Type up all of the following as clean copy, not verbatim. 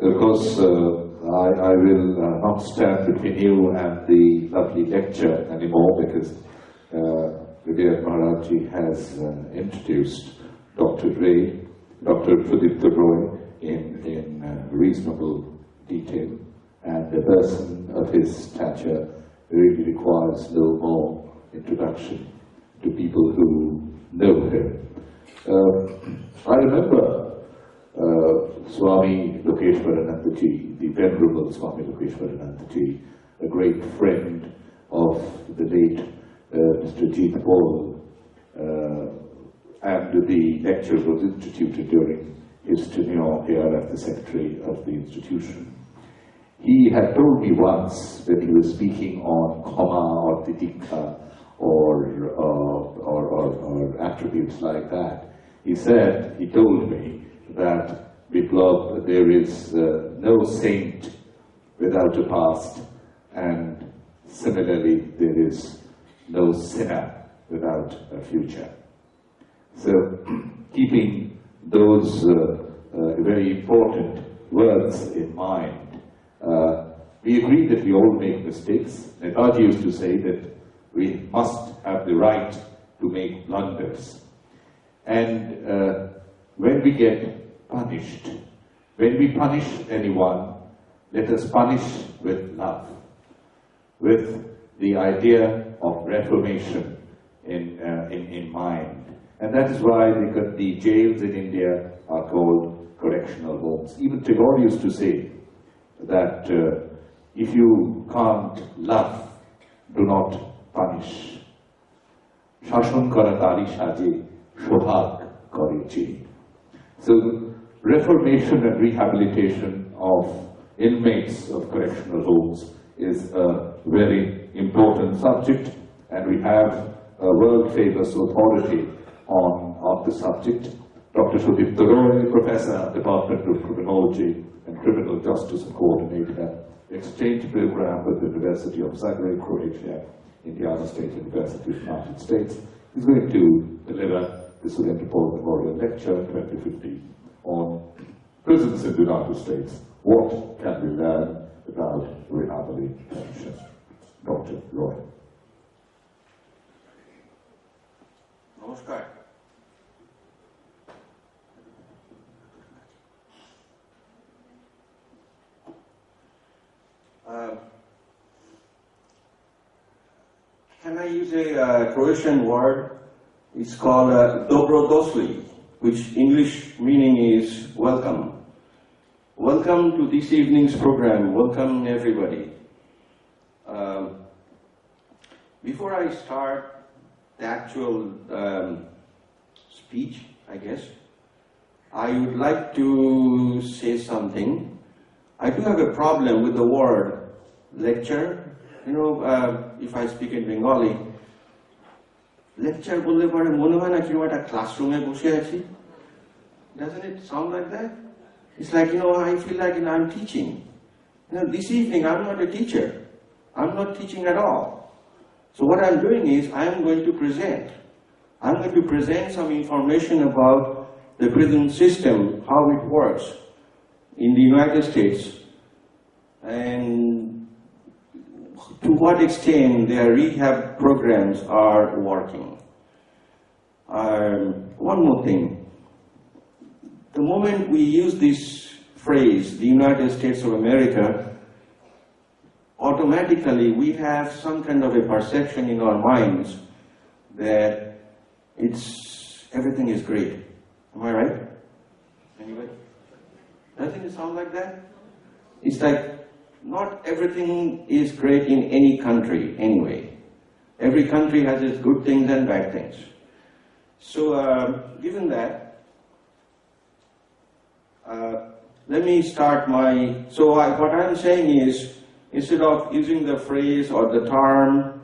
Of course, I will not stand between you and the lovely lecture anymore, because Vijay Maharajji has introduced Dr. Sudipto in reasonable detail, and a person of his stature really requires no more introduction to people who know him. I remember Swami Lokeshwaranandaji, the Venerable Swami Lokeshwaranandaji, a great friend of the late Mr. Jeet Paul, and the lecture was instituted during his tenure here as the Secretary of the institution. He had told me once, when he was speaking on Kama or Titikha or attributes like that, he told me that Biplab, there is no saint without a past, and similarly there is no sinner without a future. So, keeping those very important words in mind, we agree that we all make mistakes. Netaji used to say that we must have the right to make blunders. And when we get punished, when we punish anyone, let us punish with love, with the idea of reformation in mind. And that is why the jails in India are called correctional homes. Even Tagore used to say that if you can't love, do not punish. Shashon kara tari saje, shohag kare che. So, reformation and rehabilitation of inmates of correctional homes is a very important subject, and we have a world-famous authority on the subject, Dr. Sudipto, Professor, Department of Criminology and Criminal Justice and Coordinator, exchange program with the University of Zagreb, Croatia, Indiana State University of the United States. He's going to deliver the Sudipto Memorial Lecture 2015 on prisons in the United States. What can we learn about rehabilitation? Dr. Roy. Namaskar. Can I use a Croatian word? It's called dobrodošli, which English meaning is welcome. Welcome to this evening's program. Welcome everybody. Before I start the actual speech, I guess, I would like to say something. I do have a problem with the word lecture. You know, if I speak in Bengali, lecture bolle pore mone hoy na ki একটা classroom e বসে আছি. Doesn't it sound like that? It's like, I feel like I'm teaching. This evening I'm not a teacher. I'm not teaching at all. So what I'm doing is I'm going to present. I'm going to present some information about the prison system, how it works in the United States, and to what extent their rehab programs are working. One more thing. The moment we use this phrase, the United States of America, automatically we have some kind of a perception in our minds that everything is great. Am I right? Anybody? Doesn't it sound like that? It's like not everything is great in any country anyway. Every country has its good things and bad things. So given that, let me start what I'm saying is, instead of using the phrase or the term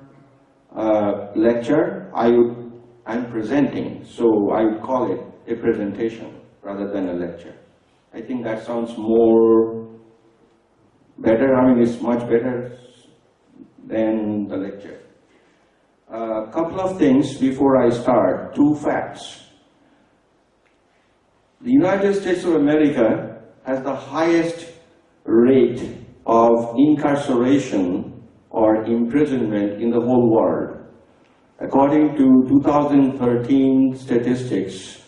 lecture, I'm presenting, so I would call it a presentation rather than a lecture. I think that sounds better. I mean, it's much better than the lecture. A couple of things before I start, 2 facts. The United States of America has the highest rate of incarceration or imprisonment in the whole world. According to 2013 statistics,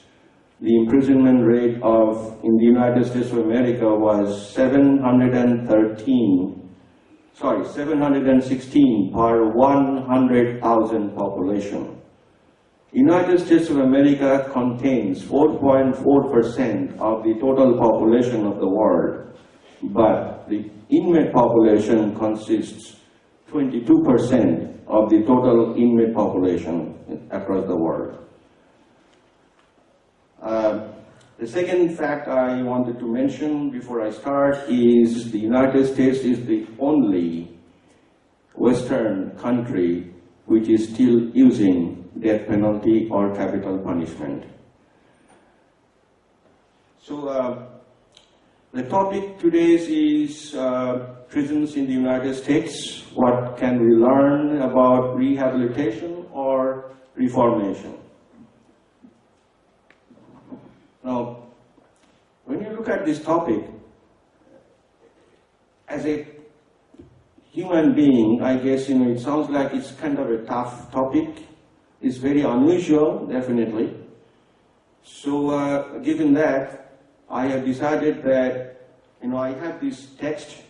the imprisonment rate in the United States of America was 716 per 100,000 population. United States of America contains 4.4% of the total population of the world, but the inmate population consists 22% of the total inmate population across the world. The second fact I wanted to mention before I start is the United States is the only Western country which is still using death penalty or capital punishment. So the topic today is prisons in the United States. What can we learn about rehabilitation or reformation? Now, when you look at this topic, as a human being, I guess, it sounds like it's kind of a tough topic. It's very unusual, definitely. So, given that, I have decided that, I have this text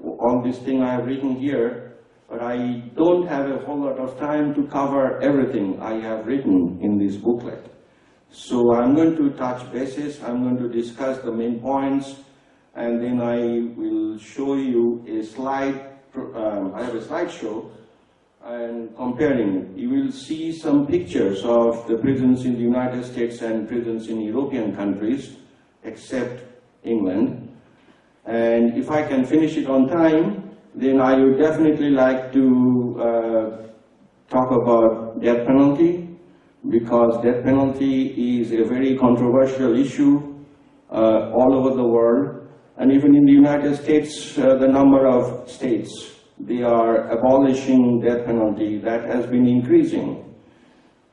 on this thing I have written here, but I don't have a whole lot of time to cover everything I have written in this booklet. So I'm going to touch bases, I'm going to discuss the main points, and then I will show you a slide. I have a slideshow, and comparing it. You will see some pictures of the prisons in the United States and prisons in European countries, except England. And if I can finish it on time, then I would definitely like to talk about death penalty, because death penalty is a very controversial issue all over the world. And even in the United States, the number of states, they are abolishing death penalty. That has been increasing.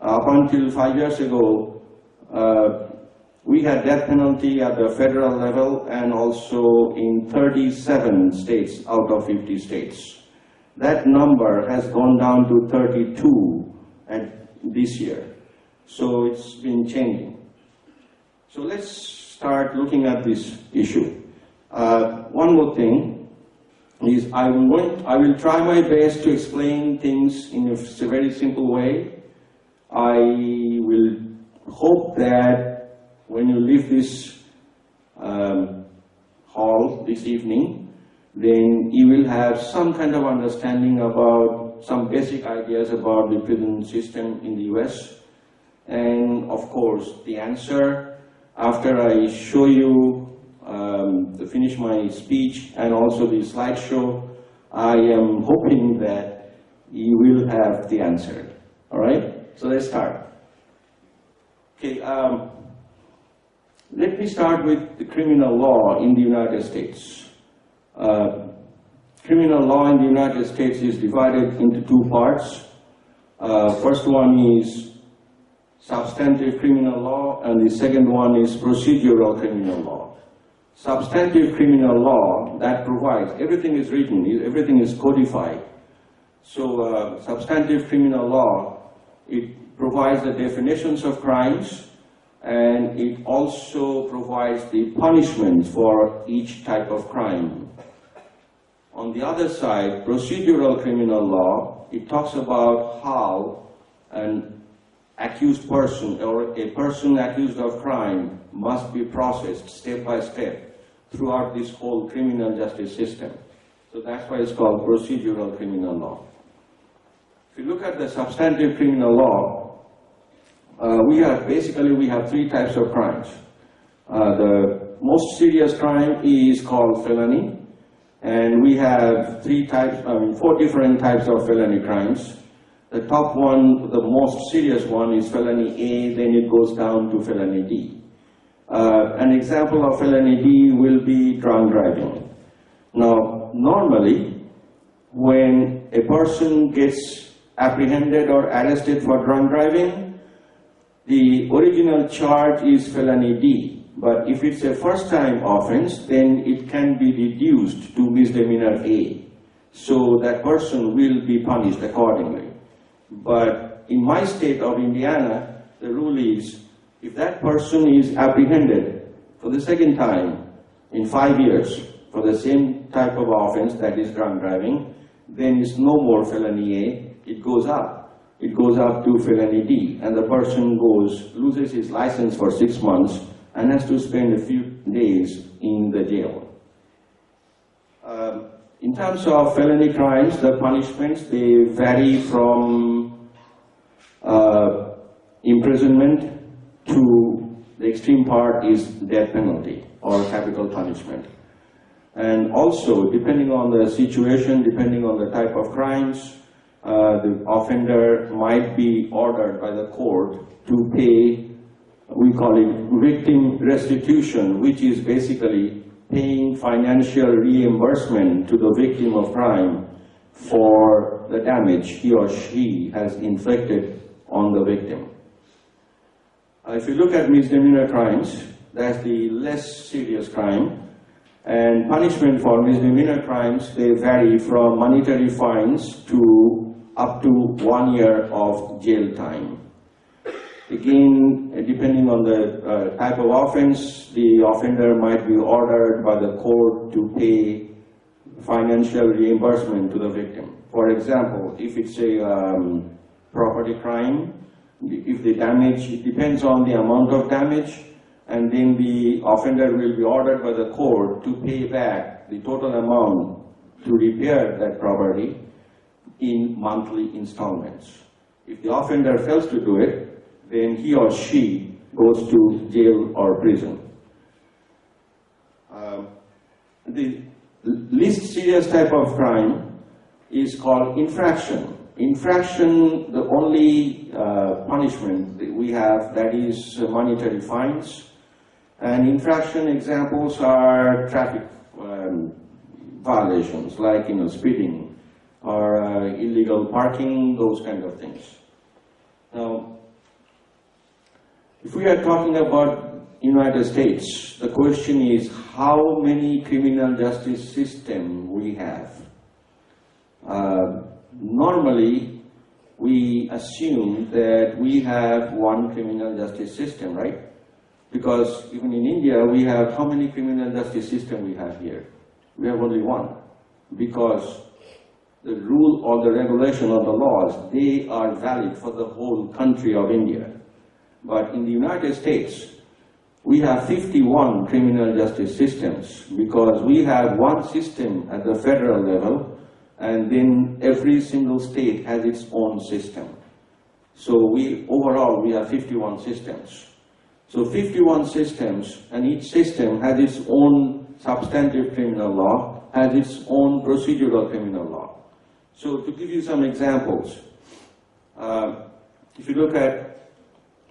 Up until 5 years ago, we had death penalty at the federal level and also in 37 states out of 50 states. That number has gone down to 32 this year. So it's been changing. So let's start looking at this issue. One more thing is I will try my best to explain things in a very simple way. I will hope that when you leave this hall this evening, then you will have some kind of understanding about some basic ideas about the prison system in the US. And of course, the answer after I show you finish my speech and also the slideshow, I am hoping that you will have the answer. All right? So let's start. Okay, let me start with the criminal law in the United States. Criminal law in the United States is divided into two parts. First one is substantive criminal law, and the second one is procedural criminal law. Substantive criminal law, that provides, everything is written, everything is codified. So substantive criminal law, it provides the definitions of crimes, and it also provides the punishment for each type of crime. On the other side, procedural criminal law, it talks about how an accused person or a person accused of crime must be processed step by step throughout this whole criminal justice system. So that's why it's called procedural criminal law. If you look at the substantive criminal law, we have three types of crimes. The most serious crime is called felony, and we have four different types of felony crimes. The top one, the most serious one, is felony A, then it goes down to felony D. An example of felony D will be drunk driving. Now, normally, when a person gets apprehended or arrested for drunk driving, the original charge is felony D. But if it's a first-time offense, then it can be reduced to misdemeanor A. So that person will be punished accordingly. But in my state of Indiana, the rule is if that person is apprehended for the second time in 5 years for the same type of offense, that is drunk driving, then it's no more felony A, it goes up. It goes up to felony D, and the person loses his license for 6 months and has to spend a few days in the jail. In terms of felony crimes, the punishments, they vary from imprisonment to the extreme part is death penalty or capital punishment. And also, depending on the situation, depending on the type of crimes, the offender might be ordered by the court to pay, we call it victim restitution, which is basically paying financial reimbursement to the victim of crime for the damage he or she has inflicted on the victim. If you look at misdemeanor crimes, that's the less serious crime, and punishment for misdemeanor crimes, they vary from monetary fines to up to 1 year of jail time. Again, depending on the type of offense, the offender might be ordered by the court to pay financial reimbursement to the victim. For example, if it's a property crime, if the damage, it depends on the amount of damage, and then the offender will be ordered by the court to pay back the total amount to repair that property in monthly installments. If the offender fails to do it, then he or she goes to jail or prison. The least serious type of crime is called infraction. Infraction, the only punishment that we have, that is monetary fines. And infraction examples are traffic violations, like speeding or illegal parking, those kind of things. Now, if we are talking about United States, the question is how many criminal justice systems we have. Normally, we assume that we have one criminal justice system, right? Because even in India, we have, how many criminal justice systems we have here? We have only one. Because the rule or the regulation of the laws, they are valid for the whole country of India. But in the United States, we have 51 criminal justice systems because we have one system at the federal level, and then every single state has its own system. So overall we have 51 systems. So 51 systems, and each system has its own substantive criminal law, has its own procedural criminal law. So to give you some examples, if you look at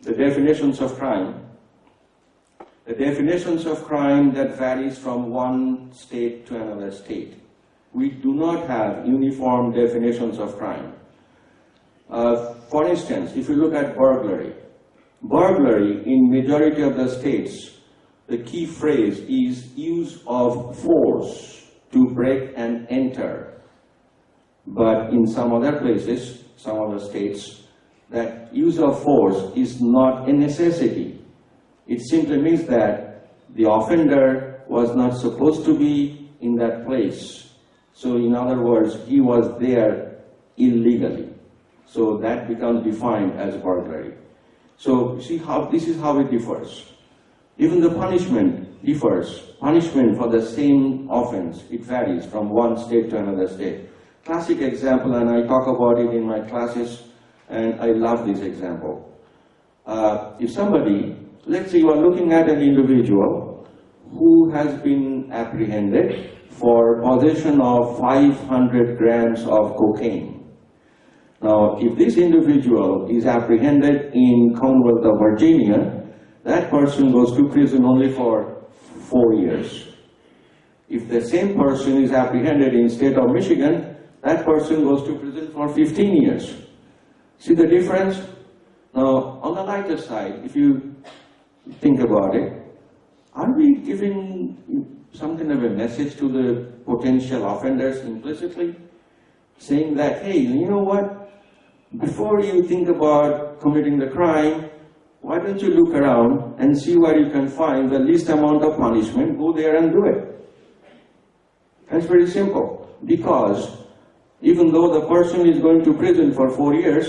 the definitions of crime, the definitions of crime that varies from one state to another state. We do not have uniform definitions of crime. For instance, if you look at burglary, burglary in majority of the states, the key phrase is use of force to break and enter. But in some other places, some other states, that use of force is not a necessity. It simply means that the offender was not supposed to be in that place. So in other words, he was there illegally. So that becomes defined as burglary. So see how this is how it differs. Even the punishment differs. Punishment for the same offense, it varies from one state to another state. Classic example, and I talk about it in my classes, and I love this example. If somebody, let's say you are looking at an individual who has been apprehended for possession of 500 grams of cocaine. Now, if this individual is apprehended in Commonwealth of Virginia, that person goes to prison only for 4 years. If the same person is apprehended in state of Michigan, that person goes to prison for 15 years. See the difference? Now, on the lighter side, if you think about it, are we giving some kind of a message to the potential offenders implicitly? Saying that, hey, you know what? Before you think about committing the crime, why don't you look around and see where you can find the least amount of punishment, go there and do it. That's very simple. Because even though the person is going to prison for 4 years,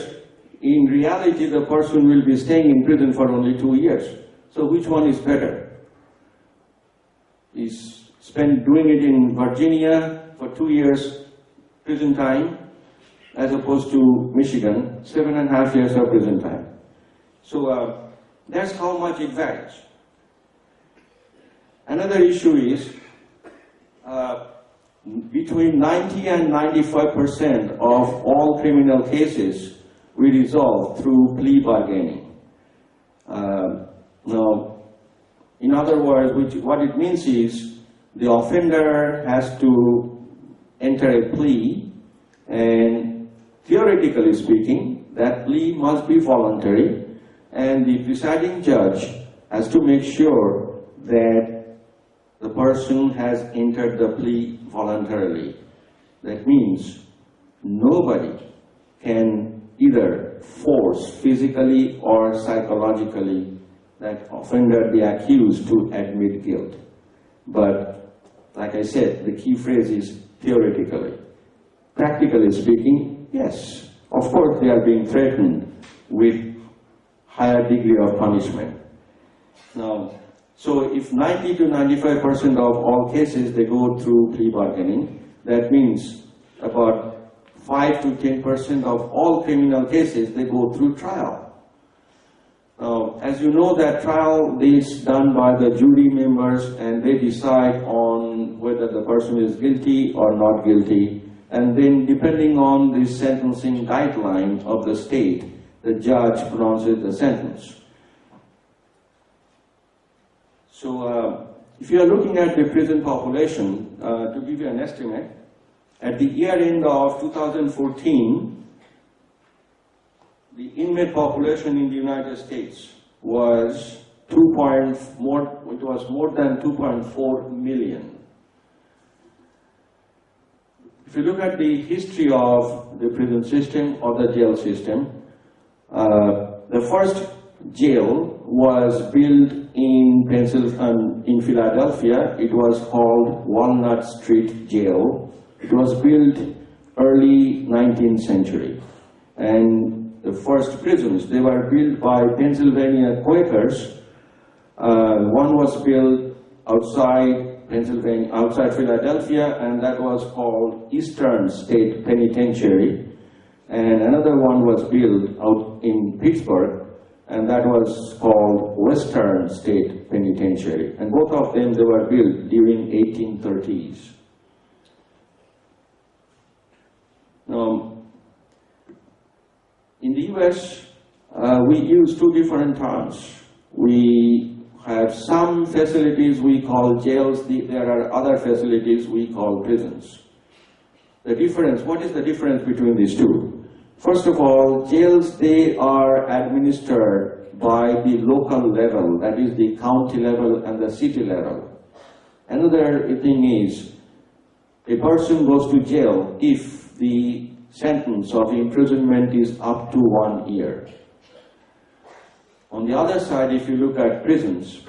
in reality the person will be staying in prison for only 2 years. So which one is better? Is spent doing it in Virginia for 2 years prison time, as opposed to Michigan, 7.5 years of prison time. So that's how much it varies. Another issue is between 90 and 95% of all criminal cases we resolve through plea bargaining. Now, in other words, what it means is the offender has to enter a plea, and theoretically speaking, that plea must be voluntary, and the presiding judge has to make sure that the person has entered the plea voluntarily. That means nobody can either force physically or psychologically that offender, the accused, to admit guilt. But like I said, the key phrase is theoretically. Practically speaking, yes, of course they are being threatened with higher degree of punishment. Now, so if 90 to 95% of all cases they go through plea bargaining, that means about 5 to 10% of all criminal cases they go through trial. Now, as you know, that trial is done by the jury members, and they decide on whether the person is guilty or not guilty. And then, depending on the sentencing guideline of the state, the judge pronounces the sentence. So, if you are looking at the prison population, to give you an estimate, at the year end of 2014, the inmate population in the United States was more than 2.4 million. If you look at the history of the prison system or the jail system, the first jail was built in Philadelphia. It was called Walnut Street Jail. It was built early 19th century. And the first prisons, they were built by Pennsylvania Quakers. One was built outside Philadelphia, and that was called Eastern State Penitentiary. And another one was built out in Pittsburgh, and that was called Western State Penitentiary. And both of them, they were built during 1830s. Now, in the US, we use two different terms. We have some facilities we call jails. There are other facilities we call prisons. The difference, what is the difference between these two? First of all, jails, they are administered by the local level, that is the county level and the city level. Another thing is, a person goes to jail if the sentence of imprisonment is up to 1 year. On the other side, if you look at prisons,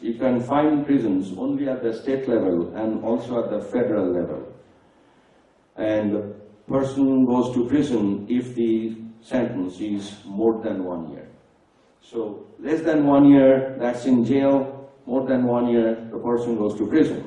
you can find prisons only at the state level and also at the federal level. And the person goes to prison if the sentence is more than 1 year. So less than 1 year, that's in jail. More than 1 year, the person goes to prison.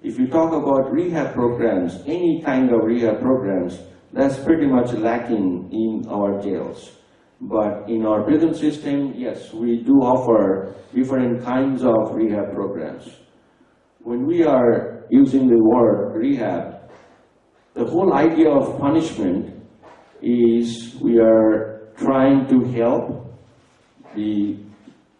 If you talk about rehab programs, any kind of rehab programs, that's pretty much lacking in our jails. But in our prison system, yes, we do offer different kinds of rehab programs. When we are using the word rehab, the whole idea of punishment is we are trying to help the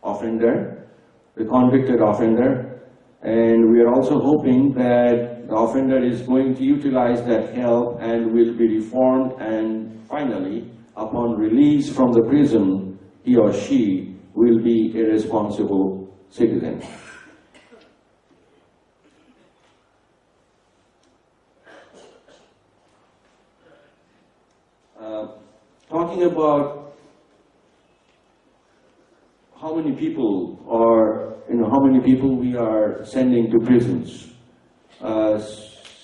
offender, the convicted offender, and we are also hoping that the offender is going to utilize that help and will be reformed, and finally, upon release from the prison, he or she will be a responsible citizen. talking about how many people we are sending to prisons.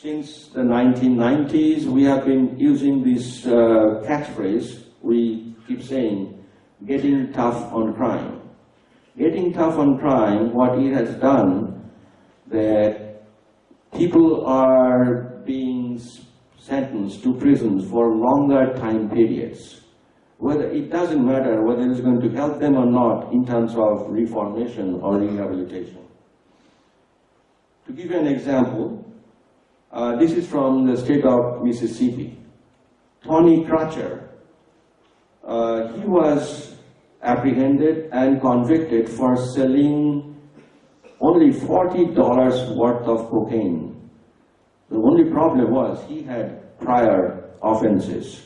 Since the 1990s, we have been using this catchphrase. We keep saying, getting tough on crime. Getting tough on crime, what it has done, that people are being sentenced to prisons for longer time periods. Whether it doesn't matter whether it's going to help them or not in terms of reformation or rehabilitation. To give you an example, this is from the state of Mississippi. Tony Crutcher, he was apprehended and convicted for selling only $40 worth of cocaine. The only problem was he had prior offenses.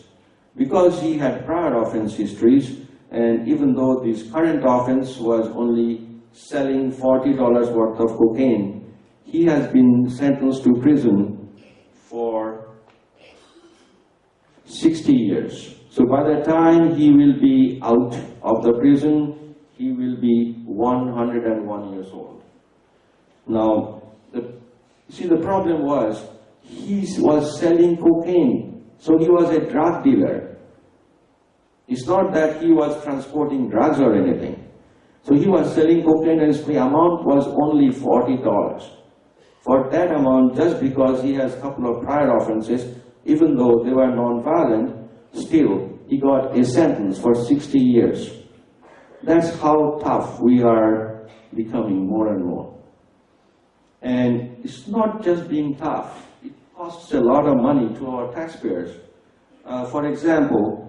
Because he had prior offense histories, and even though this current offense was only selling $40 worth of cocaine, he has been sentenced to prison for 60 years. So by the time he will be out of the prison, he will be 101 years old. Now, the problem was, he was selling cocaine. So he was a drug dealer. It's not that he was transporting drugs or anything. So he was selling cocaine and the amount was only $40. For that amount, just because he has a couple of prior offenses, even though they were non-violent, still he got a sentence for 60 years. That's how tough we are becoming more and more. And it's not just being tough. It costs a lot of money to our taxpayers. For example,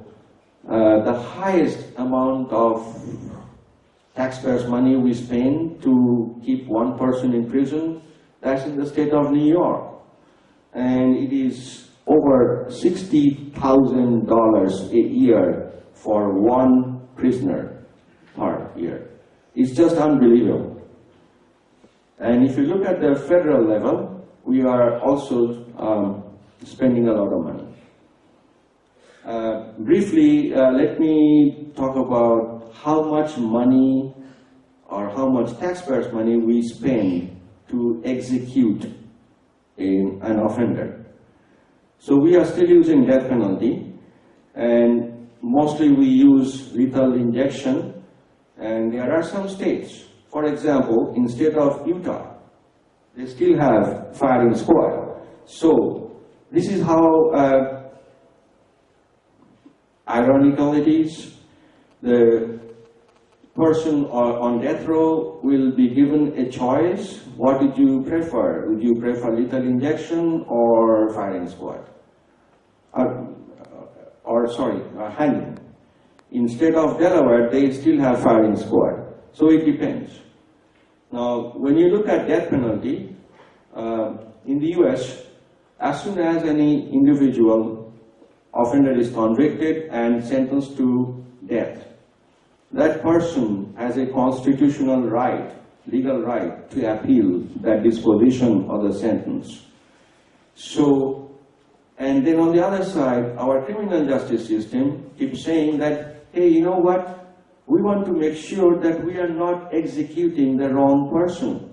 the highest amount of taxpayers' money we spend to keep one person in prison, that's in the state of New York. And it is over $60,000 a year for one prisoner per year. It's just unbelievable. And if you look at the federal level, we are also spending a lot of money. Briefly, let me talk about how much money or how much taxpayers' money we spend to execute an offender. So we are still using death penalty, and mostly we use lethal injection, and there are some states, for example, in state of Utah, they still have firing squad. So this is how ironical it is. The person on death row will be given a choice. What did you prefer? Would you prefer lethal injection or firing squad? Hanging. In state of Delaware, they still have firing squad. So it depends. Now, when you look at death penalty, in the US, as soon as any individual offender is convicted and sentenced to death, that person has a constitutional right, legal right, to appeal that disposition of the sentence. So, and then on the other side, our criminal justice system keeps saying that, hey, you know what? We want to make sure that we are not executing the wrong person.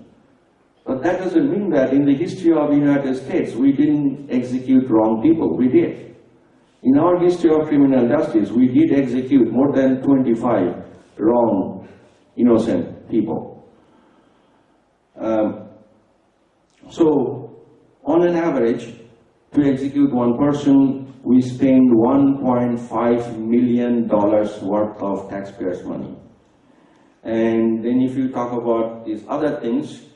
But that doesn't mean that in the history of the United States, we didn't execute wrong people. We did. In our history of criminal justice, we did execute more than 25 wrong, innocent people. So, on an average, to execute one person, we spend $1.5 million worth of taxpayers' money. And then if you talk about these other things,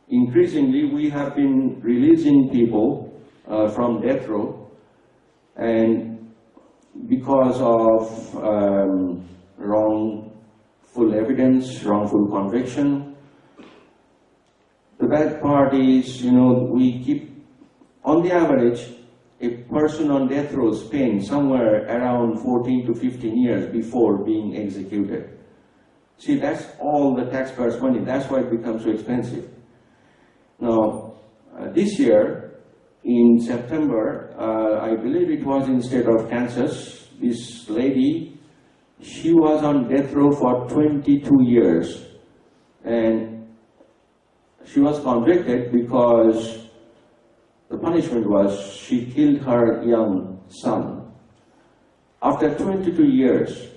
increasingly we have been releasing people from death row, and because of wrongful evidence, wrongful conviction, the bad part is, we keep, on the average, a person on death row spends somewhere around 14 to 15 years before being executed. See, that's all the taxpayers' money. That's why it becomes so expensive. Now, this year, in September, I believe it was in state of Kansas, this lady, she was on death row for 22 years, and she was convicted because the punishment was she killed her young son. After 22 years,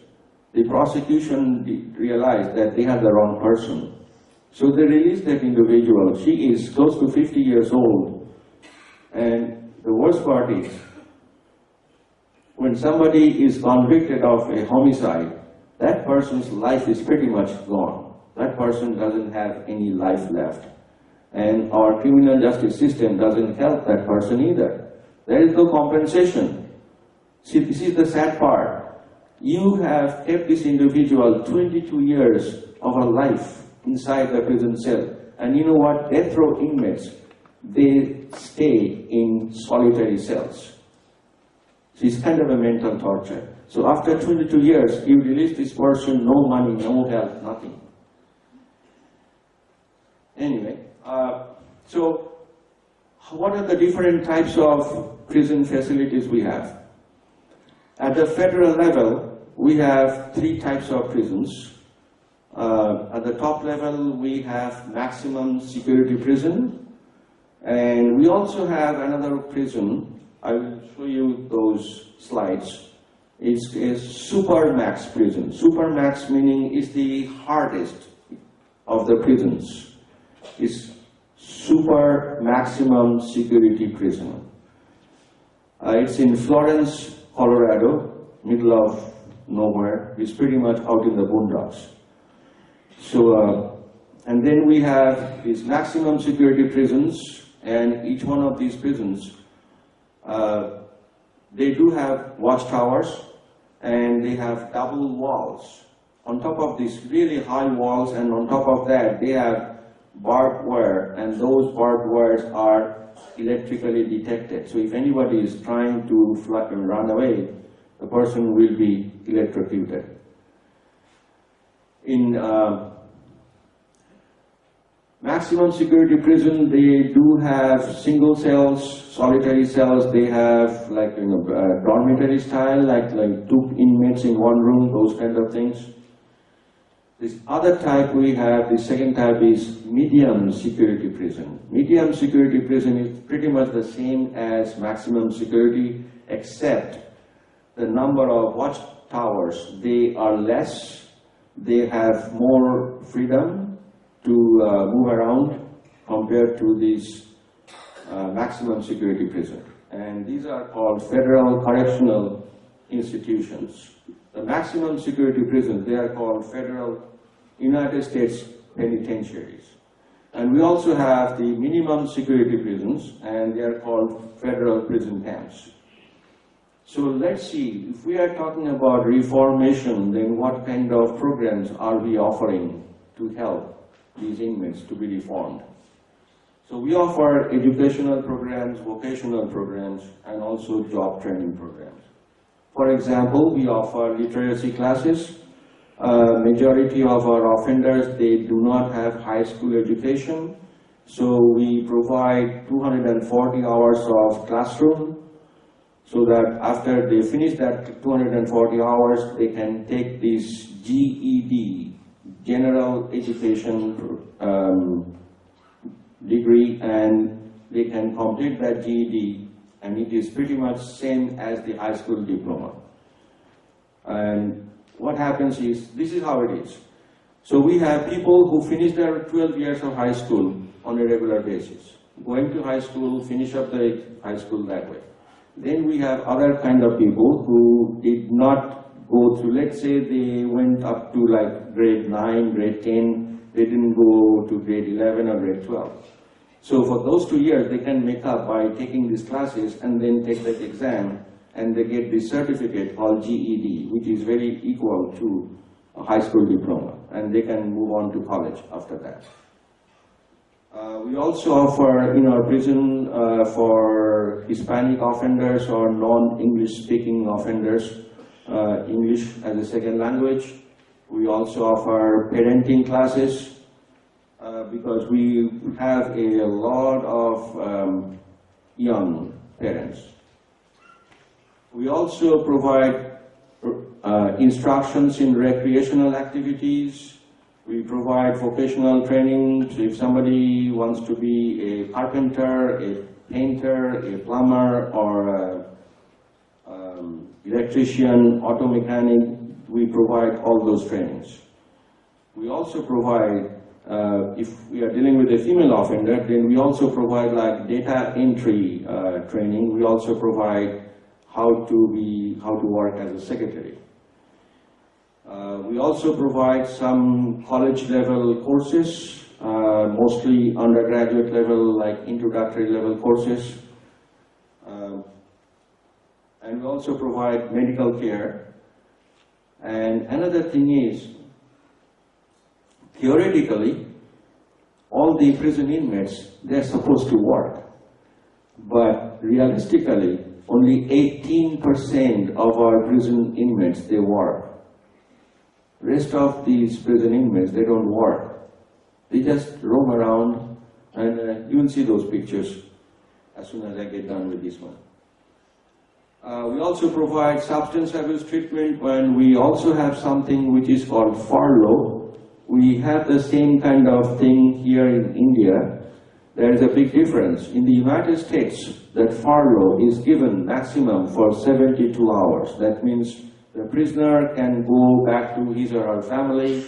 the prosecution realized that they had the wrong person. So they released that individual. She is close to 50 years old. And the worst part is, when somebody is convicted of a homicide, that person's life is pretty much gone. That person doesn't have any life left. And our criminal justice system doesn't help that person either. There is no compensation. See, this is the sad part. You have kept this individual 22 years of her life inside the prison cell. And you know what? Death row inmates, they stay in solitary cells. So it's kind of a mental torture. So after 22 years, you release this person, no money, no help, nothing. Anyway, so what are the different types of prison facilities we have? At the federal level, we have 3 types of prisons. At the top level, we have maximum security prison, and we also have another prison. I will show you those slides. It's a supermax prison. Supermax meaning is the hardest of the prisons. It's super maximum security prison. It's in Florence, Colorado, middle of nowhere. It's pretty much out in the boondocks. So, and then we have these maximum security prisons, and each one of these prisons, they do have watchtowers, and they have double walls. On top of these really high walls, and on top of that, they have barbed wire, and those barbed wires are electrically detected. So if anybody is trying to run away, the person will be electrocuted. In maximum security prison, they do have single cells, solitary cells. They have like dormitory style, like 2 inmates in one room, those kind of things. This other type we have, the second type is medium security prison. Medium security prison is pretty much the same as maximum security, except the number of watchtowers, they are less, they have more freedom to move around compared to these maximum security prison. And these are called federal correctional institutions. The maximum security prisons, they are called federal United States penitentiaries. And we also have the minimum security prisons, and they are called federal prison camps. So let's see, if we are talking about reformation, then what kind of programs are we offering to help these inmates to be reformed? So we offer educational programs, vocational programs, and also job training programs. For example, we offer literacy classes. Majority of our offenders, they do not have high school education. So we provide 240 hours of classroom so that after they finish that 240 hours, they can take this GED, General Education degree, and they can complete that GED, and it is pretty much same as the high school diploma. And what happens is, this is how it is. So we have people who finish their 12 years of high school on a regular basis, going to high school, finish up the high school that way. Then we have other kind of people who did not go through, let's say they went up to like grade 9, grade 10, they didn't go to grade 11 or grade 12. So for those 2 years, they can make up by taking these classes and then take that exam, and they get this certificate called GED, which is very equal to a high school diploma, and they can move on to college after that. We also offer in our prison for Hispanic offenders or non-English speaking offenders, English as a second language. We also offer parenting classes because we have a lot of young parents. We also provide instructions in recreational activities. We provide vocational training. So if somebody wants to be a carpenter, a painter, a plumber, or electrician, auto mechanic, we provide all those trainings. We also provide, if we are dealing with a female offender, then we also provide like data entry training. We also provide how to work as a secretary. We also provide some college level courses, mostly undergraduate level, like introductory level courses. And we also provide medical care. And another thing is, theoretically, all the prison inmates, they're supposed to work. But realistically, only 18% of our prison inmates, they work. Rest of these prison inmates, they don't work. They just roam around, and you will see those pictures as soon as I get done with this one. We also provide substance abuse treatment, and we also have something which is called furlough. We have the same kind of thing here in India. There is a big difference. In the United States, that furlough is given maximum for 72 hours. That means the prisoner can go back to his or her family,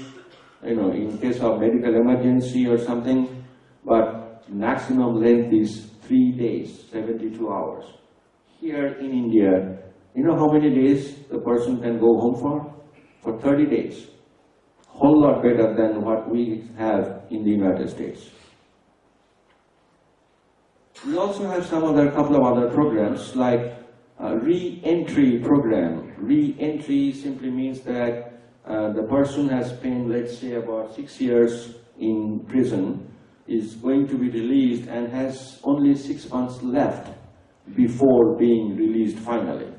in case of medical emergency or something, but maximum length is 3 days, 72 hours. Here in India, you know how many days the person can go home for? For 30 days. Whole lot better than what we have in the United States. We also have couple of other programs like re-entry program. Re-entry simply means that the person has spent, let's say, about 6 years in prison, is going to be released and has only 6 months left before being released finally.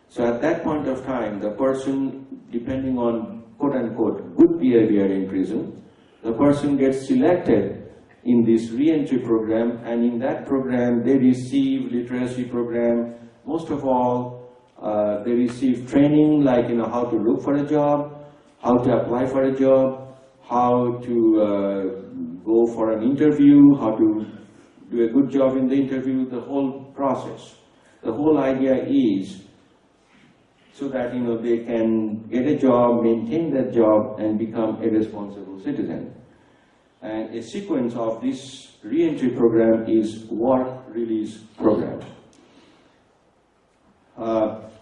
So at that point of time, the person, depending on quote-unquote good behavior in prison, the person gets selected in this re-entry program, and in that program they receive literacy program. Most of all, they receive training like how to look for a job, how to apply for a job, how to go for an interview, how to do a good job in the interview, the whole process. The whole idea is so that they can get a job, maintain that job, and become a responsible citizen. And a sequence of this re-entry program is work release program.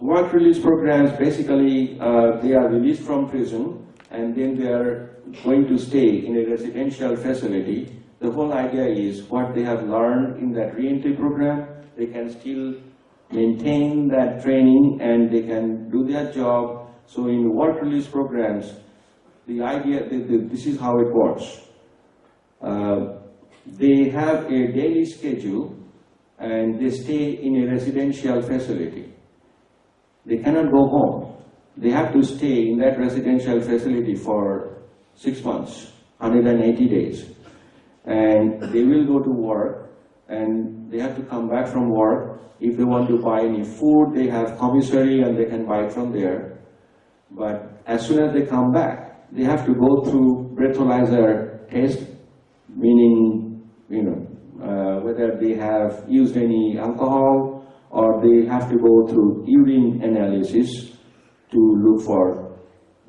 Work release programs, basically, they are released from prison and then they are going to stay in a residential facility. The whole idea is what they have learned in that re-entry program, they can still maintain that training and they can do their job. So in work release programs, the idea, this is how it works. They have a daily schedule and they stay in a residential facility. They cannot go home. They have to stay in that residential facility for 6 months, 180 days. And they will go to work and they have to come back from work. If they want to buy any food, they have commissary and they can buy it from there. But as soon as they come back, they have to go through breathalyzer test, meaning, whether they have used any alcohol, or they have to go through urine analysis to look for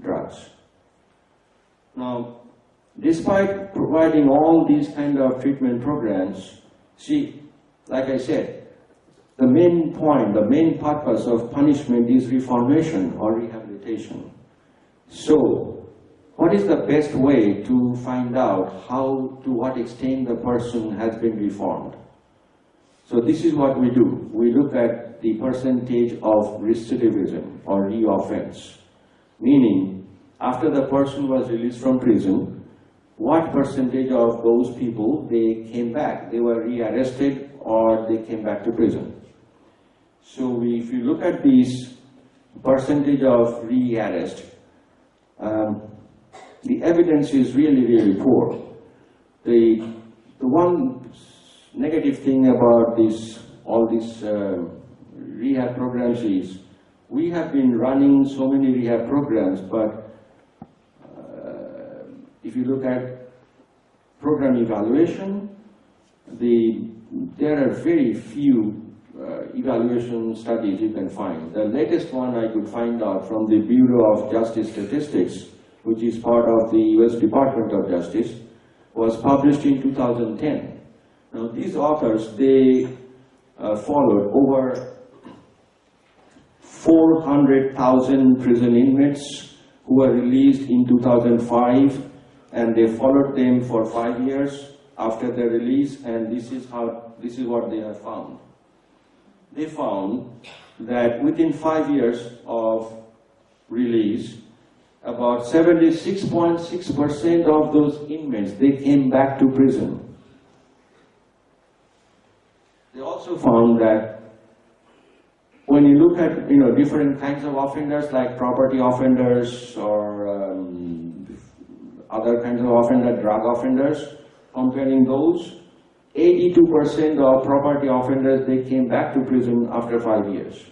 drugs. Now, despite providing all these kind of treatment programs, see, like I said, the main point, the main purpose of punishment is reformation or rehabilitation. So, what is the best way to find out to what extent the person has been reformed? So this is what we do. We look at the percentage of recidivism or reoffense. Meaning, after the person was released from prison, what percentage of those people, they came back? They were rearrested or they came back to prison. So if you look at this percentage of rearrest, the evidence is really, really poor. The one negative thing about all these rehab programs is We have been running so many rehab programs, but if you look at program evaluation, there are very few evaluation studies you can find. The latest one I could find out from the Bureau of Justice Statistics, which is part of the US Department of Justice, was published in 2010. Now these authors, they followed over 400,000 prison inmates who were released in 2005, and they followed them for 5 years after their release, and this is what they have found. They found that within 5 years of release, about 76.6% of those inmates, they came back to prison. They also found that when you look at different kinds of offenders like property offenders or other kinds of offenders, drug offenders, comparing those, 82% of property offenders, they came back to prison after 5 years.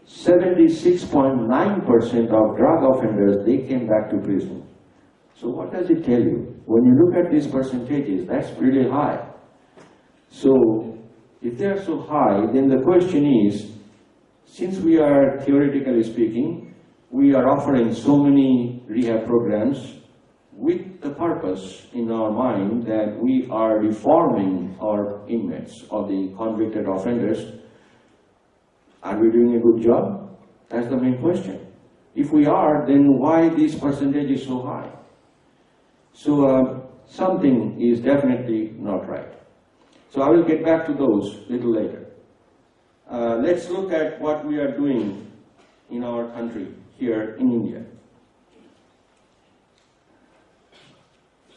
76.9% of drug offenders, they came back to prison. So what does it tell you? When you look at these percentages, that's really high. So if they are so high, then the question is, since we are, theoretically speaking, we are offering so many rehab programs with the purpose in our mind that we are reforming our inmates or the convicted offenders, are we doing a good job? That's the main question. If we are, then why this percentage is so high? So something is definitely not right. So I will get back to those a little later. Let's look at what we are doing in our country, here in India.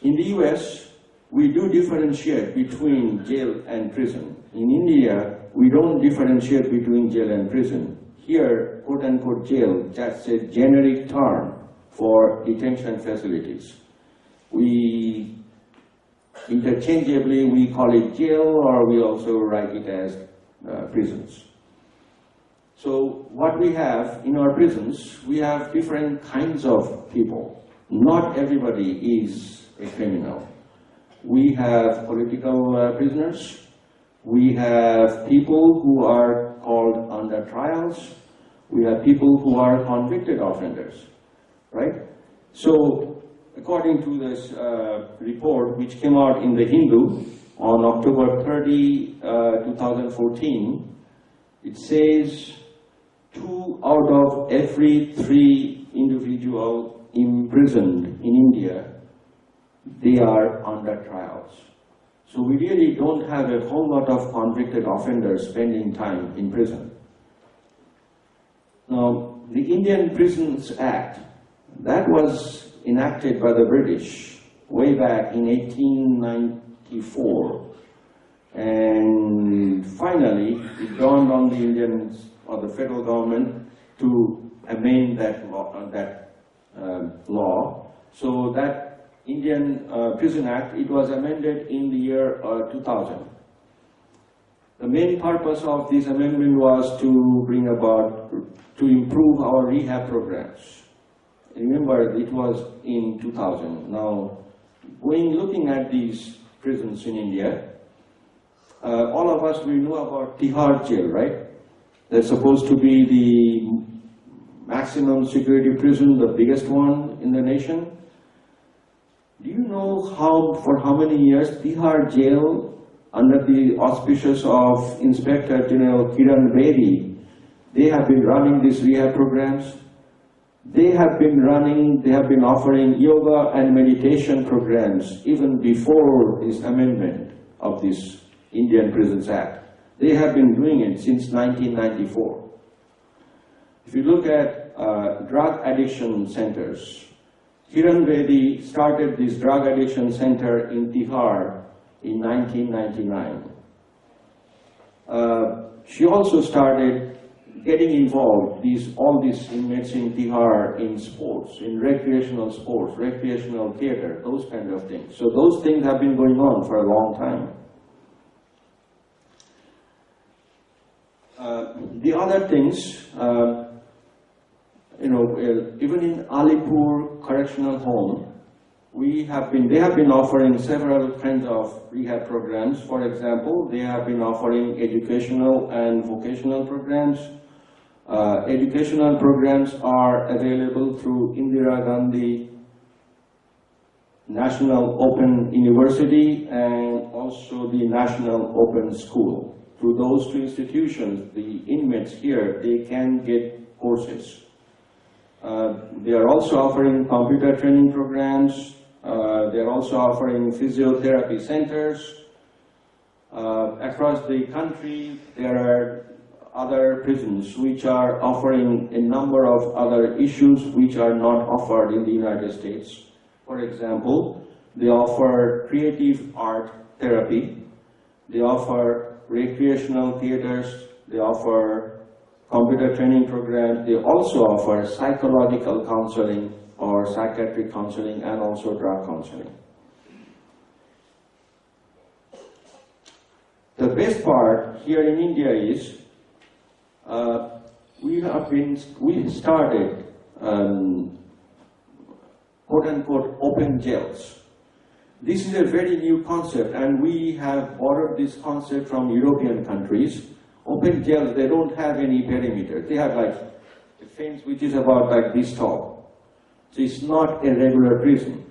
In the US, we do differentiate between jail and prison. In India, we don't differentiate between jail and prison. Here, quote-unquote jail, that's a generic term for detention facilities. We interchangeably, we call it jail, or we also write it as prisons. So what we have in our prisons, we have different kinds of people. Not everybody is a criminal. We have political prisoners. We have people who are called under trials. We have people who are convicted offenders, right? So according to this report, which came out in the Hindu on October 30, 2014, it says 2 out of every 3 individuals imprisoned in India, they are under trials. So we really don't have a whole lot of convicted offenders spending time in prison. Now, the Indian Prisons Act, that was enacted by the British way back in 1894. And finally, it dawned on the Indians or the federal government to amend that law. So that Indian Prison Act, it was amended in the year 2000. The main purpose of this amendment was to bring about, to improve our rehab programs. Remember, it was in 2000. Now, looking at these prisons in India, all of us, we know about Tihar jail, right? That's supposed to be the maximum security prison, the biggest one in the nation. Do you know for how many years Tihar jail, under the auspices of Inspector General Kiran Bedi, they have been running these rehab programs? They have been offering yoga and meditation programs even before this amendment of this Indian Prisons Act. They have been doing it since 1994. If you look at drug addiction centers, Kiran Bedi started this drug addiction center in Tihar in 1999. She also started getting involved, all these inmates in Tihar, in sports, in recreational sports, recreational theater, those kind of things. So those things have been going on for a long time. The other things, even in Alipur Correctional Home, they have been offering several kinds of rehab programs. For example, they have been offering educational and vocational programs. Educational programs are available through Indira Gandhi National Open University and also the National Open School. Through those two institutions, the inmates here, they can get courses. They are also offering computer training programs. They are also offering physiotherapy centers. Across the country, there are other prisons which are offering a number of other issues which are not offered in the United States. For example, they offer creative art therapy. They offer recreational theaters. They offer computer training programs. They also offer psychological counseling or psychiatric counseling and also drug counseling. The best part here in India is we started quote-unquote open jails. This is a very new concept, and we have borrowed this concept from European countries. Open jails, they don't have any perimeter. They have like a fence which is about like this tall. So it's not a regular prison.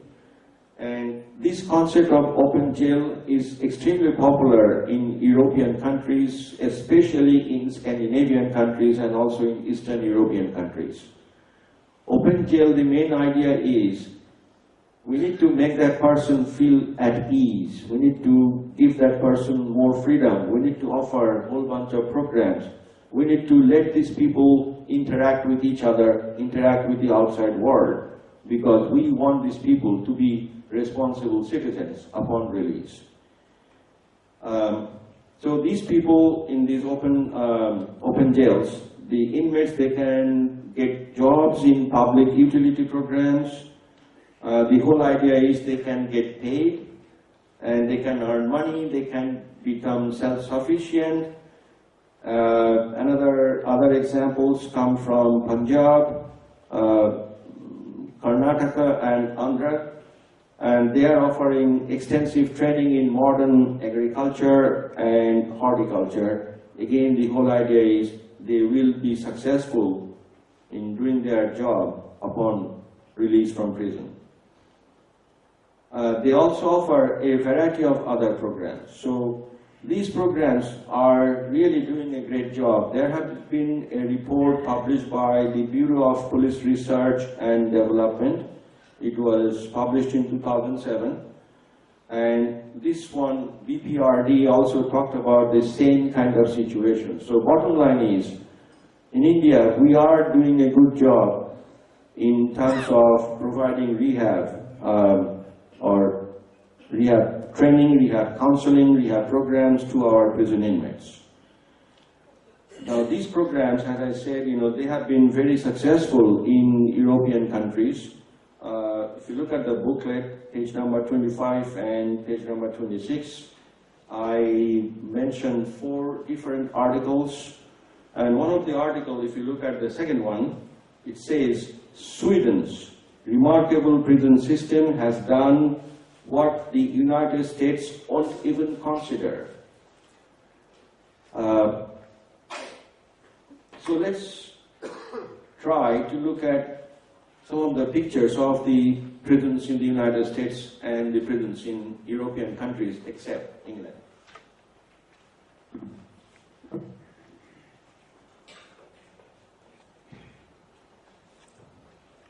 And this concept of open jail is extremely popular in European countries, especially in Scandinavian countries and also in Eastern European countries. Open jail, the main idea is we need to make that person feel at ease. We need to give that person more freedom. We need to offer a whole bunch of programs. We need to let these people interact with each other, interact with the outside world, because we want these people to be responsible citizens upon release. So these people in these open jails, the inmates, they can get jobs in public utility programs. The whole idea is they can get paid and they can earn money, they can become self-sufficient. Other examples come from Punjab, Karnataka and Andhra, and they are offering extensive training in modern agriculture and horticulture. Again, the whole idea is they will be successful in doing their job upon release from prison. They also offer a variety of other programs. So these programs are really doing a great job. There has been a report published by the Bureau of Police Research and Development. It was published in 2007. And this one, BPRD, also talked about the same kind of situation. So bottom line is, in India, we are doing a good job in terms of providing rehab or rehab training, rehab counseling, rehab programs to our prison inmates. Now these programs, as I said, they have been very successful in European countries. If you look at the booklet, page number 25 and page number 26, I mentioned 4 different articles. And one of the articles, if you look at the second one, it says, Sweden's remarkable prison system has done what the United States won't even consider. So let's try to look at some of the pictures of the prisons in the United States and the prisons in European countries except England.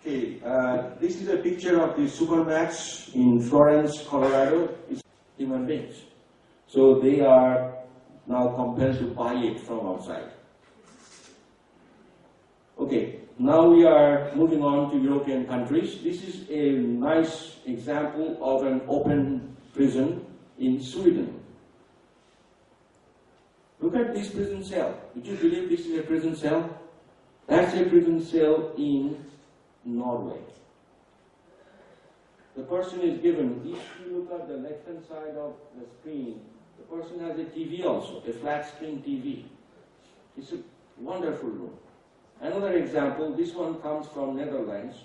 Okay, this is a picture of the Supermax in Florence, Colorado. It's human beings. So they are now compelled to buy it from outside. Okay, now we are moving on to European countries. This is a nice example of an open prison in Sweden. Look at this prison cell. Would you believe this is a prison cell? That's a prison cell in Norway. The person is given, if you look at the left-hand side of the screen, the person has a TV also, a flat screen TV. Wonderful room. Another example, this one comes from Netherlands.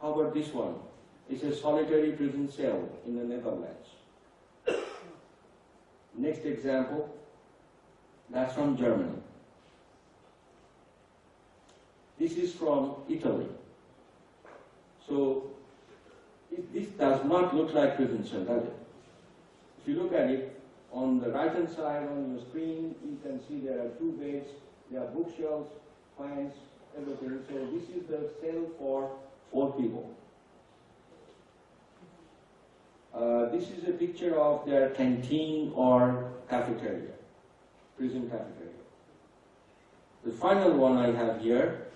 How about this one? It's a solitary prison cell in the Netherlands. Next example, that's from Germany. This is from Italy. So this does not look like prison cell, does it? If you look at it, on the right hand side on your screen, you can see there are 2 beds, there are bookshelves, fans, everything. So this is the cell for 4 people. This is a picture of their canteen or cafeteria, prison cafeteria. The final one I have here,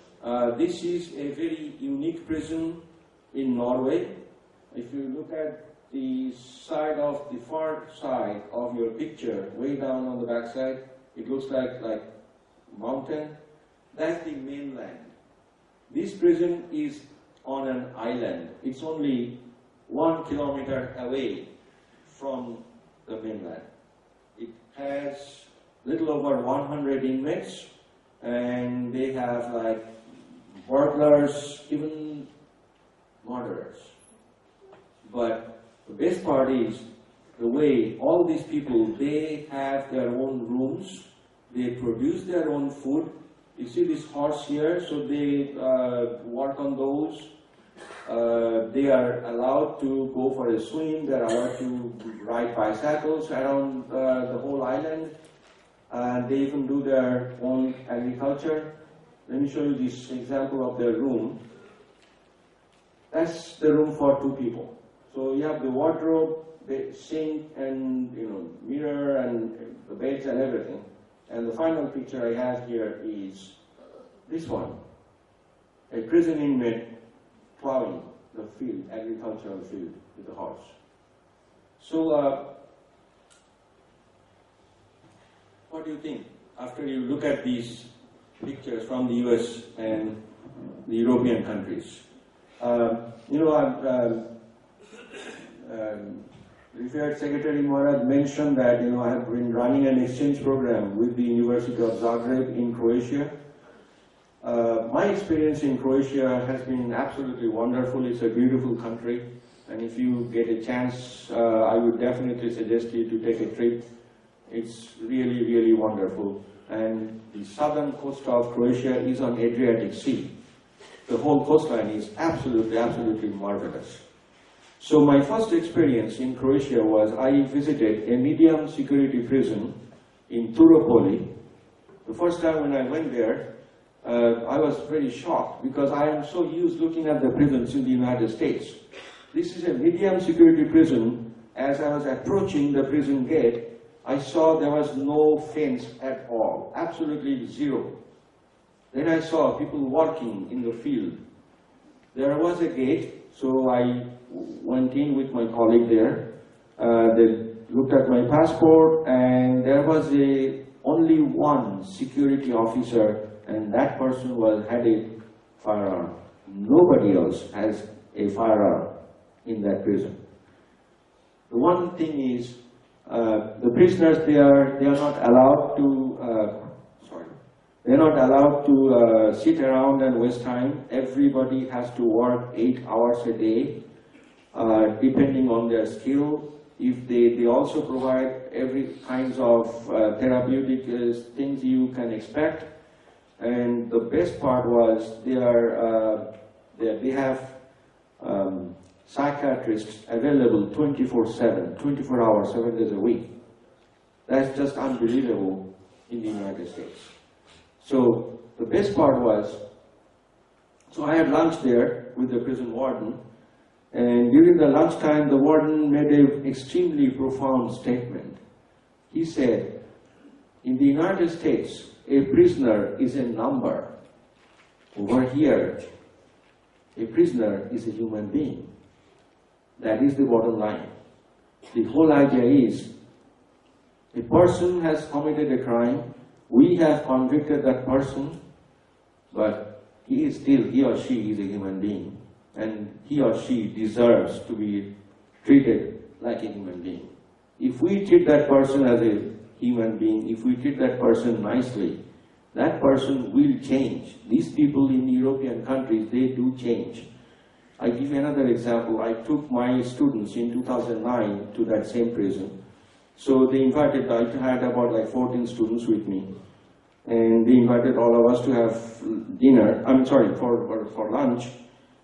this is a very unique prison in Norway. If you look at the far side of your picture, way down on the back side, it looks like mountain. That's the mainland. This prison is on an island. It's only 1 kilometer away from the mainland. It has little over 100 inmates, and they have like burglars, even murderers. But the best part is the way all these people, they have their own rooms, they produce their own food. You see this horse here, so they work on those. They are allowed to go for a swim, they are allowed to ride bicycles around the whole island. They even do their own agriculture. Let me show you this example of their room. That's the room for 2 people. So you have the wardrobe, the sink, and mirror, and the beds and everything. And the final picture I have here is this one: a prison inmate plowing the field, agricultural field, with the horse. So, what do you think after you look at these pictures from the US and the European countries? Revered Secretary Maharaj mentioned that I have been running an exchange program with the University of Zagreb in Croatia. My experience in Croatia has been absolutely wonderful. It's a beautiful country, and if you get a chance, I would definitely suggest you to take a trip. It's really, really wonderful. And the southern coast of Croatia is on Adriatic Sea. The whole coastline is absolutely, absolutely marvelous. So my first experience in Croatia was I visited a medium security prison in Turopoli. The first time when I went there, I was very shocked because I am so used looking at the prisons in the United States. This is a medium security prison. As I was approaching the prison gate, I saw there was no fence at all, absolutely zero. Then I saw people working in the field. There was a gate, so I went in with my colleague there. They looked at my passport, and there was only one security officer, and that person had a firearm. Nobody else has a firearm in that prison. The one thing is, the prisoners, they are not allowed to they're not allowed to sit around and waste time. Everybody has to work 8 hours a day, depending on their skill. If they also provide every kinds of therapeutic things you can expect. And the best part was they have psychiatrists available 24/7, 24 hours, 7 days a week. That's just unbelievable in the United States. So the best part was, so I had lunch there with the prison warden, and during the lunchtime the warden made an extremely profound statement. He said, in the United States, a prisoner is a number. Over here, a prisoner is a human being. That is the bottom line. The whole idea is, a person has committed a crime, we have convicted that person, but he or she is a human being, and he or she deserves to be treated like a human being. If we treat that person as a human being, if we treat that person nicely, that person will change. These people in European countries, they do change. I give you another example. I took my students in 2009 to that same prison. So they invited, I had about like 14 students with me. And they invited all of us to have dinner, for lunch.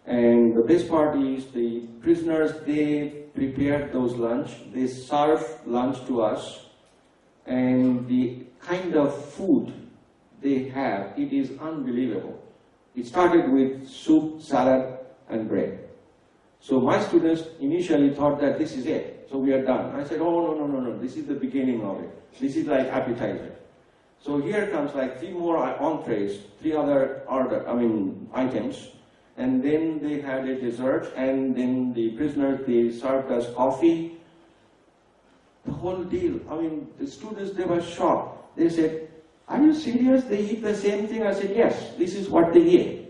And the best part is the prisoners, they prepared those lunch. They served lunch to us. And the kind of food they have, it is unbelievable. It started with soup, salad, and bread. So my students initially thought that this is it. So we are done. I said, oh, no. This is the beginning of it. This is like appetizer. So here comes like 3 more entrees, 3 other items. And then they had a dessert, and then the prisoners, they served us coffee. The whole deal. The students, they were shocked. They said, are you serious? They eat the same thing? I said, yes, this is what they eat.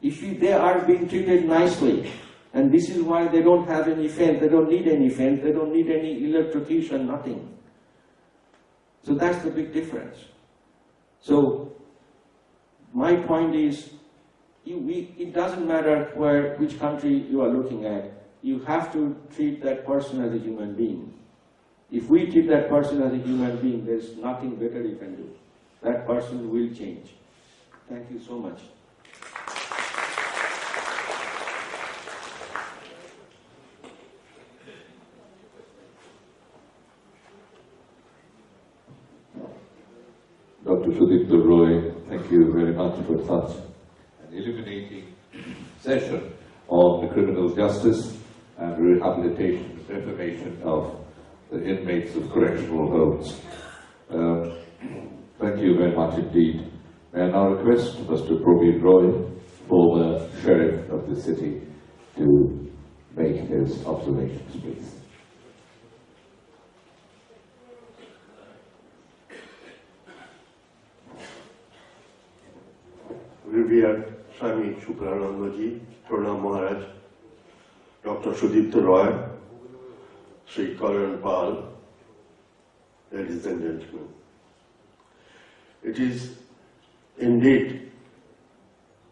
They are being treated nicely. And this is why they don't have any fence, they don't need any fence, they don't need any electrocution, nothing. So that's the big difference. So my point is, it doesn't matter which country you are looking at, you have to treat that person as a human being. If we treat that person as a human being, there's nothing better you can do. That person will change. Thank you so much. Dr. Sudipto Roy, thank you very much for such an illuminating session on the criminal justice and rehabilitation, reformation of the inmates of correctional homes. Thank you very much indeed. And I request Mr. Praveen Roy, former sheriff of the city, to make his observations, please. Revered Swami Shukranandaji, Pranam Maharaj, Dr. Sudipto Roy, Sri Karan Pal, ladies and gentlemen. It is indeed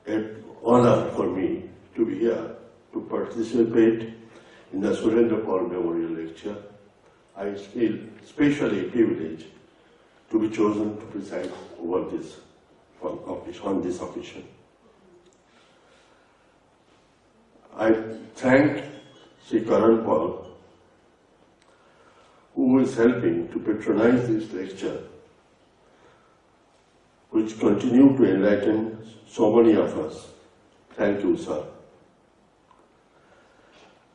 an honor for me to be here to participate in the Surendra Paul Memorial Lecture. I feel especially privileged to be chosen to preside over this on this occasion. I thank Sri Karan Paul, who is helping to patronize this lecture, which continue to enlighten so many of us. Thank you, sir.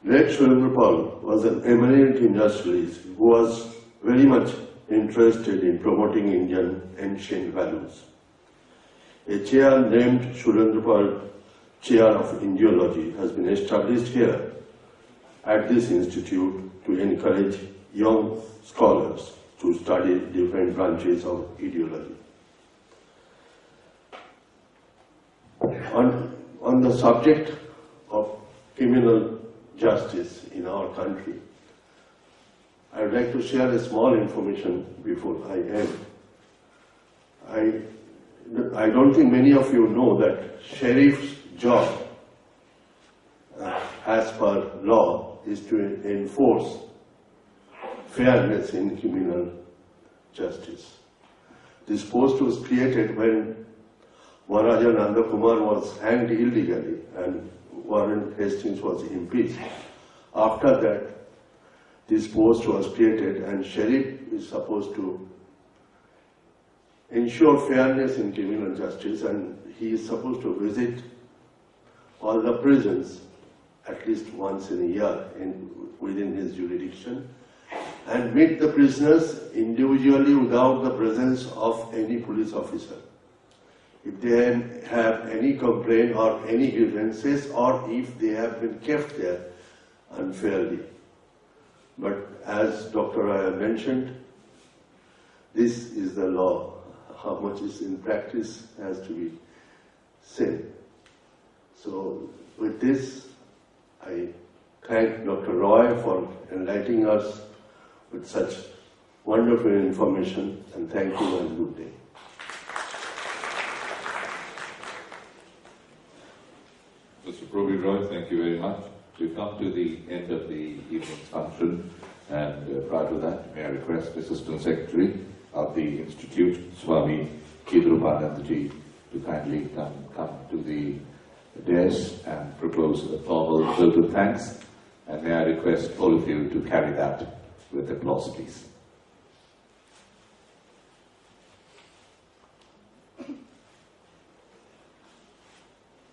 Late Surendra Paul was an eminent industrialist who was very much interested in promoting Indian ancient values. A chair named Surendra Paul Chair of Indiology has been established here at this institute to encourage young scholars to study different branches of ideology. On the subject of criminal justice in our country, I would like to share a small information before I end. I don't think many of you know that sheriff's job, as per law, is to enforce fairness in criminal justice. This post was created when Maharaja Nanda Kumar was hanged illegally and Warren Hastings was impeached. After that, this post was created and sheriff is supposed to ensure fairness in criminal justice, and he is supposed to visit all the prisons at least once in a year within his jurisdiction and meet the prisoners individually without the presence of any police officer. If they have any complaint or any grievances, or if they have been kept there unfairly. But as Dr. Raya mentioned, this is the law. How much is in practice has to be said. So with this, I thank Dr. Roy for enlightening us with such wonderful information, and thank you and good day. Mr. Probir Roy, thank you very much. We've come to the end of the evening's function, and prior to that, may I request Assistant Secretary of the Institute, Swami Kidrupanandji, to kindly come to the dais and propose a formal vote of thanks. And may I request all of you to carry that with applause, please.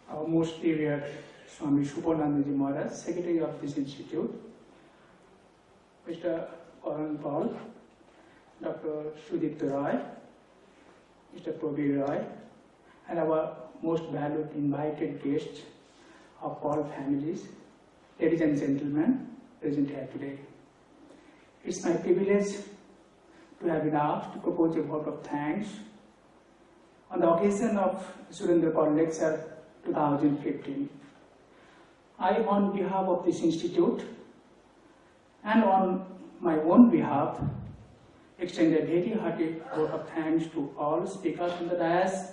Our most revered Swami Shupanandaji Maharaj, Secretary of this Institute, Mr. Karan Paul, Dr. Sudipto Roy, Mr. Probir Roy, and our most valued invited guests of all families, ladies and gentlemen present here today. It's my privilege to have been asked to propose a vote of thanks on the occasion of Surendra Paul Lecture 2015. I, on behalf of this institute and on my own behalf, extend a very hearty vote of thanks to all speakers on the dais,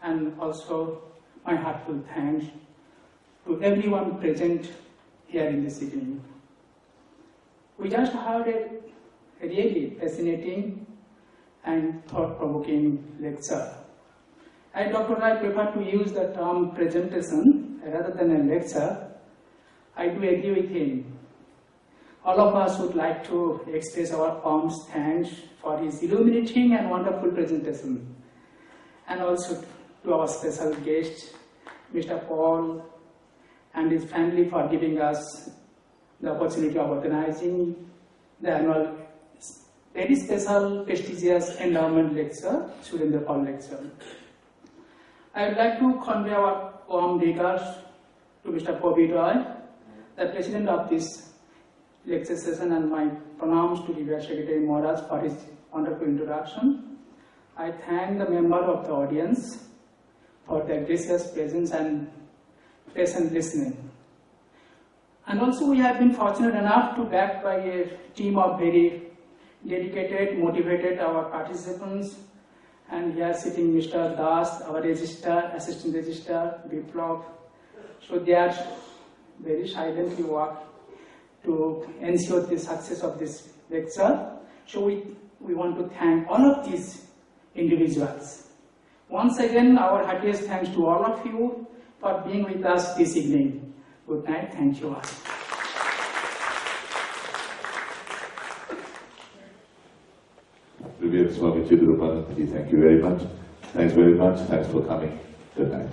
and also my heartfelt thanks to everyone present here in this evening. We just heard a really fascinating and thought-provoking lecture. I, Dr. Rai, prefer to use the term presentation rather than a lecture. I do agree with him. All of us would like to express our warmest thanks for his illuminating and wonderful presentation, and also to our special guest, Mr. Paul, and his family for giving us the opportunity of organizing the annual very special, prestigious endowment lecture, Surendra Paul Lecture. I would like to convey our warm regards to Mr. Probir Roy, the president of this lecture session, and my pranams to Revered Secretary Maharaj for his wonderful introduction. I thank the member of the audience for their gracious presence and patient listening. And also we have been fortunate enough to back by a team of very dedicated, motivated our participants. And here sitting Mr. Das, our registrar, assistant registrar, Biplov. So they are very silently work to ensure the success of this lecture. So we want to thank all of these individuals. Once again, our heartiest thanks to all of you for being with us this evening. Good night. Thank you all. Revered Swami Kidrupanandji, thank you very much. Thanks very much. Thanks for coming. Good night.